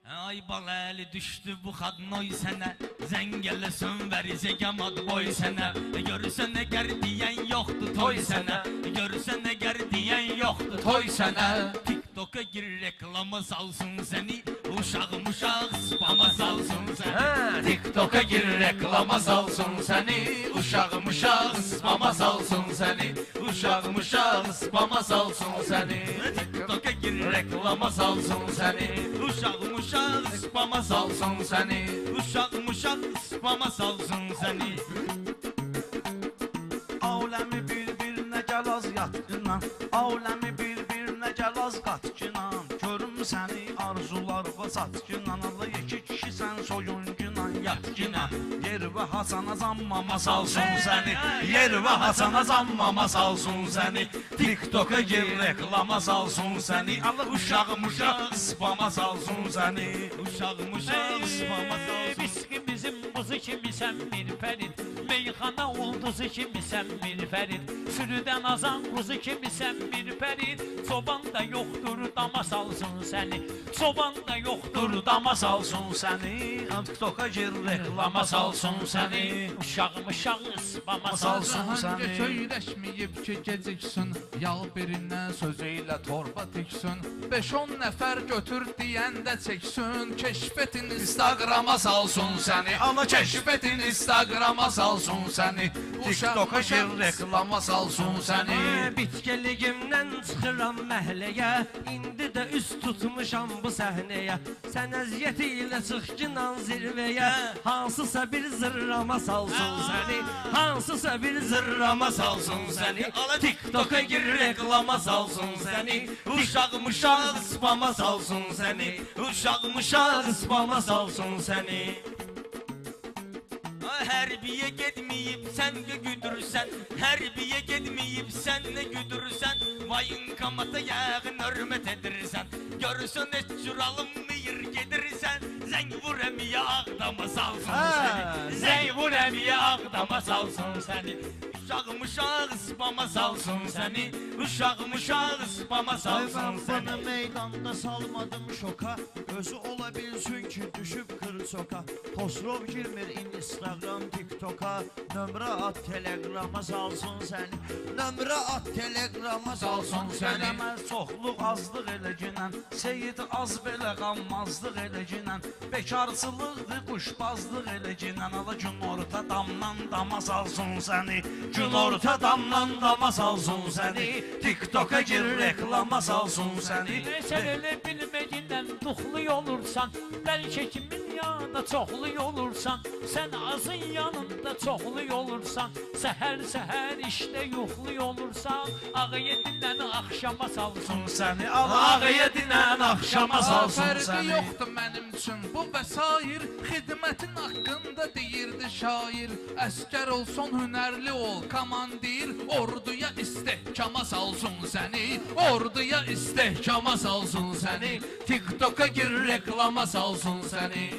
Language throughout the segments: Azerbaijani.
Ay balı düştü bu kadın oy sene. Zengelle sönverize gemadı boy sene. Görürsen eğer diyen yoktu toy sene. Görürsen eğer diyen yoktu toy sene. TikTok'a gir reklama salsın seni. Uşağım spama salsın seni. TikTok'a gir reklama salsın seni. Uşağım spama salsın seni. Uşağım spama salsın seni. TikTok'a gir reklama salsın seni. Uşağım spama salsın seni. Uşağım spama salsın seni. Aləmi bir-birinə gəl az yatqınan. Aləmi bir-birinə gəl az qatqınan. Görüm səni arzularla satqınan. Allah iki kişi sən soyuncunan yatqınan. Yer və Hasana zammama salsın səni. Yer və Hasana zammama salsın səni. TikTok'a gir reklama salsın səni. Allah uşağım spama salsın səni. Uşağım spama salsın. Viski bizim buzu kimisən bir fərid. Meyxana ulduzu kimisən bir fərid. Sürüdən azan quzu kimisən bir fərid. Çoban da yoxdur dama salsın səni. Çoban da yoxdur dama salsın səni. TikTok'a gir reklama salsın səni. Uşağım spama salsın Hangi söyləşməyib ki geciksin. Yağ birindən sözüyle torba tiksin. 5-10 nəfər götür deyəndə çəksin. Keşfetin Instagrama salsın səni. Ama keşfetin Instagrama salsın səni. TikTok'a gir reklama salsın səni. Bitkiligimdən çıxıram məhləyə. İndi də üst tutmuşam bu səhnəyə. Sən əziyyət ilə çıxqinan zirvəyə. Hansısa bir zırrama salsın səni. Hansısa bir zırrama salsın səni. TikTok'a gir reklama salsın səni. Uşağım spama salsın səni. Uşağım spama salsın səni. Hərbiyə getməyib sən də güdürsən. Hərbiyə getməyib sən də güdürsən. Vayınkamata yağın hörmət edirsən. Görürsən heç cür alınmıyır gedirsən. Zəng vur əmiyə ağdama salsın səni. Zəng vur əmiyə ağdama salsın səni. Uşağım spama salsın səni. Uşağım spama salsın səni. Bana meydanda salmadım şoka. Özü ola bilsin ki düşüb kırsoka. Postrov girmir Instagram TikTok'a. Nömrə at telegrama salsın səni. Nömrə at telegrama salsın səni. Eləməz çoxluq azlıq eləginən. Seyid az belə qanmazlıq eləginən. Bekarsılıqdır quşbazlıq eləginən. Ala gün orta damdan dama salsın səni. Gün orta damdan dama salsın səni. TikTok'a gir reklama salsın səni. Sən elə bilməyindən tuxlu olursan. Bəlkə kimin yanında çoxlu olursan. Sən azın yanında çoxlu olursan. Səhər işdə yuxlu olursan. Ağı yedindən axşama salsın Səni ağı yedindən axşama salsın Fərqi səni. yoxdur mənim üçün bu vəsair. Xidmətin haqqında deyirdi şair. Əskər olsun hünərli ol komandir. Orduya istehkama salsın səni. Orduya istehkama salsın səni. TikTok'a gir reklama salsın səni.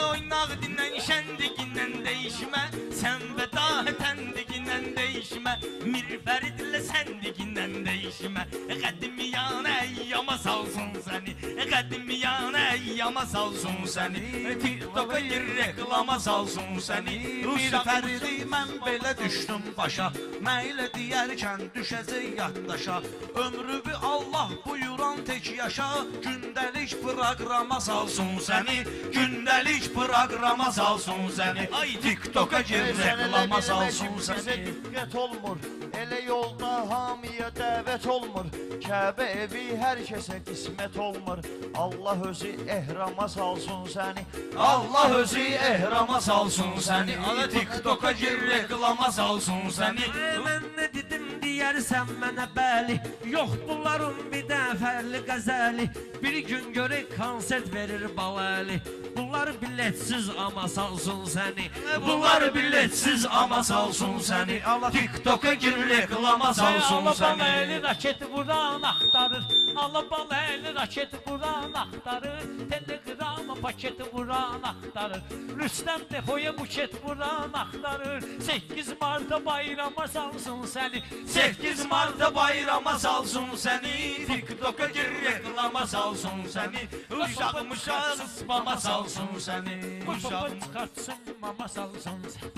Oynaq dinlən şəndigindən deyişmə. Sən və dahi təndigindən deyişmə. Mir fəridlə səndigindən deyişmə. Qədimiyanə əyyama salsın səni. Qədimiyanə əyyama salsın səni. TikTok'a gir reklama salsın səni. Bir fəridi mən belə düşdüm başa. Məylə deyərkən düşəcək yaddaşa. Ömrümü Allah buyuran tək yaşa. Gündəlik proqrama salsın səni. Gündəlik proqrama salsın səni. Ay TikTok'a gir reklama salsın səni. Diqqət olmur, elə yolda hamiyə dəvət olmur. Kəbə evi hər kəsə qismət olmur. Allah özü ehrama salsın səni. Allah özü ehrama salsın səni. TikTok'a gir reklama salsın səni. Mən nə dedim deyərsən mənə bəli. Yox bunların bir də fərli qəzəli. Bir gün görək konsert verir Baləli. Bunlar biletsiz ama salsın səni. Bunlar biletsiz ama salsın səni. TikTok'a gir reklama salsın səni. Baləli raketi buradan axtarır. Alabalı eli raket vuran axtarır, telegrama paketi vuran axtarır, Rüstəm depoya buket vuran axtarır, 8 Mart'a bayrama salsın səni, 8 Mart'ta bayrama salsın seni, TikTok'a gir reklama salsın seni, uşağım uşağı spama salsın seni, bu uşağım çıxartsın mama salsın səni.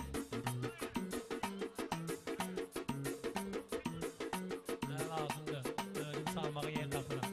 Nə lazımdır, salmağı yer tapıram.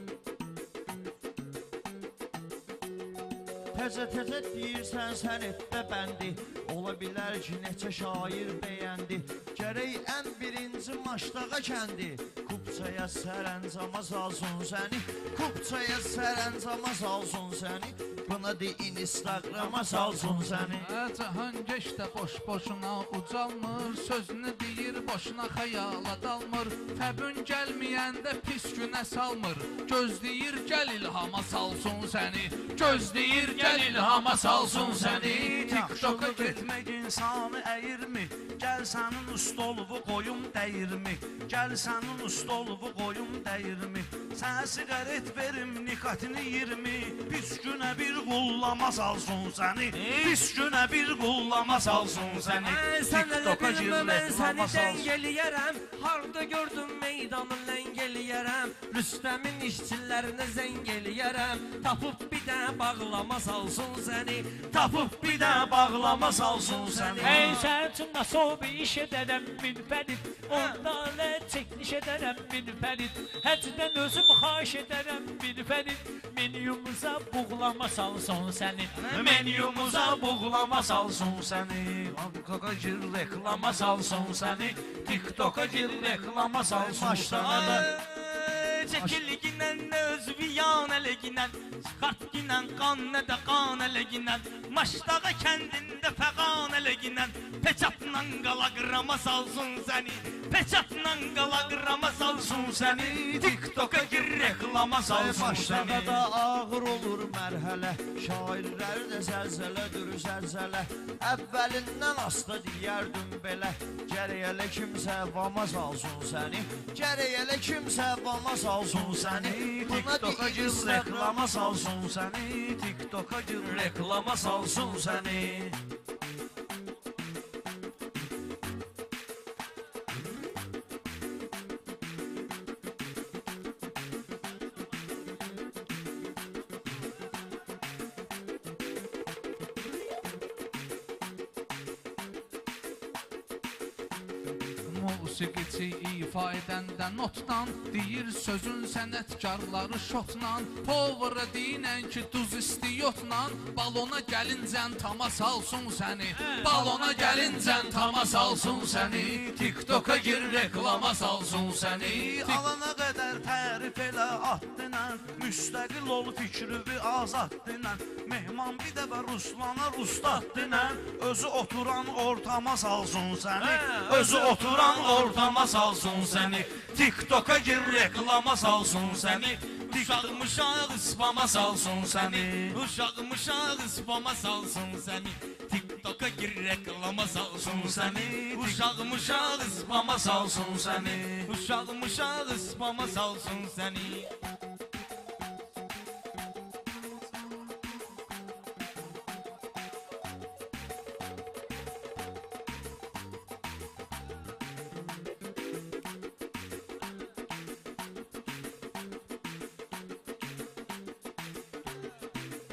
Təzə deyirsən sən etdə bəndi. Ola bilər ki, neçə şair bəyəndi. Gərək ən birinci Maşdağa kəndi. Kupçaya sərəncama salsın səni. Kupçaya sərəncama salsın səni. Buna deyin Instagrama salsın səni. Cahan geçdə boş-boşuna ucalmır, sözünü deyir boşuna xəyala dalmır, təbün gəlməyəndə pis günə salmır, gözləyir gəl ilhama salsın səni, gözləyir gəl ilhama salsın səni, TikTok'a Getmək insanı əyirmi? Gəl sənin ustoluvu qoyum dəyirmi? Gəl sənin ustoluvu qoyum dəyirmi? Sənə siqaret verim nikotini 20, pis günə bir qullama salsın səni, pis günə bir qullama salsın səni, Sən elə TikTok'a gir bilmə mən səni reklama salsın. dəng eləyərəm, harda gördüm meydanı ləng eləyərəm, Rüstəmin işçilərinə zəng eləyərəm, tapıb bir dənə bağlama salsın səni, tapıb bir dənə bağlama salsın səni. Ey sən üçün nasıl bir iş edərəm münfərid, onda nə çəkiliş edərəm münfərid, həcdən özüm xahiş edərəm münfərid, menyumuza buğlama salsın səni, menyumuza buğlama salsın səni, TikTok'a gir reklama salsın səni, TikTok'a gir reklama salsın səni. Çekilginen özviyan eleginen, çıkartginen kan ne de kan eleginen, Maşdağa kendinde fegan eleginen, peçatla qalagrama salsın səni, peçatla qalagrama salsın səni, TikTok'a gir reklama salsın Maşdağa səni. da ağır olur mərhələ. Şairlər də zəlzələdir zəlzələ. Əvvəlindən asta deyərdim belə. Gərək elə kimsə vama salsın səni. Gərək elə kimsə vama salsın səni. TikTok'a gir reklama salsın səni, TikTok'a gir reklama salsın səni. Musiqiçi ifa edəndə notdan, deyir sözün sənətkarları şotla, Power'a deyinən ki duz istiyotla, balona gəlincən tama salsın səni, balona gəlincən tama salsın səni, TikTok'a gir reklama salsın səni, Alana qədər tərif elə atdınən, müstəqil ol fikrivi azad dinən, Mehman bir dəfə Ruslana Rustad dinən, özü oturan ortama salsın səni, Özü oturan ortama salsın səni, TikTok'a gir reklama salsın səni, uşağım uşaq spama salsın səni, uşağım uşaq spama salsın səni, TikTok'a gir reklama salsın səni, uşağım uşaq spama salsın səni, uşağım uşaq spama salsın səni.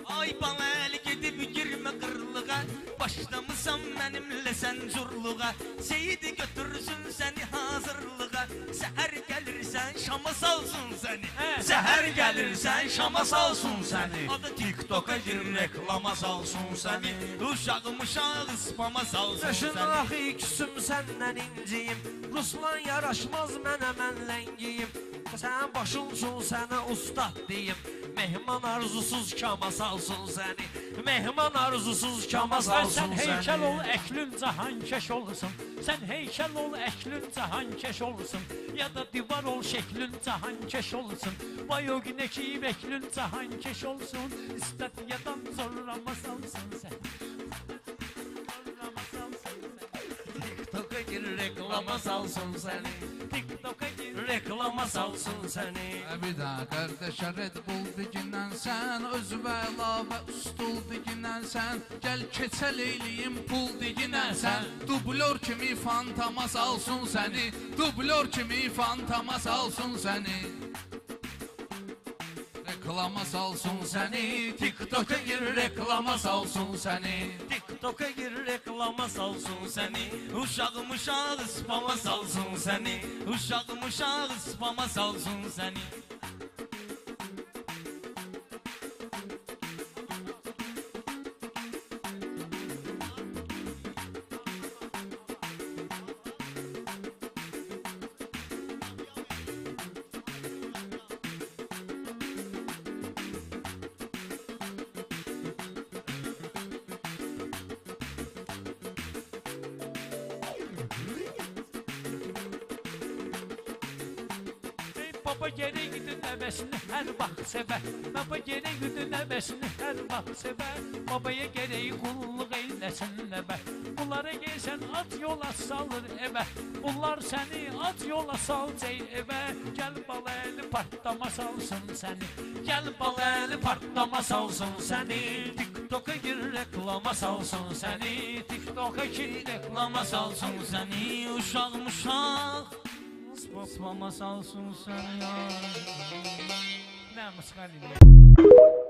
Ay bana el gedib girmə qırlığa, başlamısan mənimlə sən curluğa, Seyidi götürsün səni hazırlığa, səhər gəlirsən şama salsın səni, səhər gəlirsən şama salsın səni, TikTok'a gir reklama salsın səni, uşağım uşaq spama salsın Yaşın səni. axı küsüm səndən inciyim, Ruslan yaraşmaz mənə mən ləngiyim, sən başımsın sənə ustad deyim, Mehman arzusuz kama salsın səni, Mehman arzusuz kama salsın Sən heykəl səni. ol, əklün cahan keş olsun. Sən heykəl ol, əklün cahan keş olsun. Ya da divar ol, şəklün cahan keş olsun. Vay o günə ki, əklün cahan keş olsun. İstədiyadan zorlama salsın sən. Zorlama salsın sən. TikTok'a gir reklama salsın səni, TikTok'a gir reklama salsın səni. Bir daha kardeşe Red Bull digindən sən, özümə əlavə ustul digindən sən, gəl keçəl eyliyim pul digindən sən, dublör kimi fantama salsın səni, dublör kimi fantama salsın səni. Reklama salsın səni, TikTok'a gir reklama salsın səni. TikTok'a gir reklama salsın Səni uşağım uşaq spama salsın səni, uşağım uşaq spama salsın səni. Baba geri gidin nəvəsini hər vaxt sevər. Baba geri gidin nəvəsini hər vaxt sevər. Babaya gərək qulluq eyləsin nəvə. Bunlara gəlsən at yola salır evə. Bunlar səni at yola salcay evə. Gəl bala əli partlama salsın səni. Gəl bala əli partlama salsın səni. TikTok'a gir reklama salsın səni. TikTok'a gir reklama salsın səni. Uşağım uşaq spama salsın səni. Nə mısqal edir?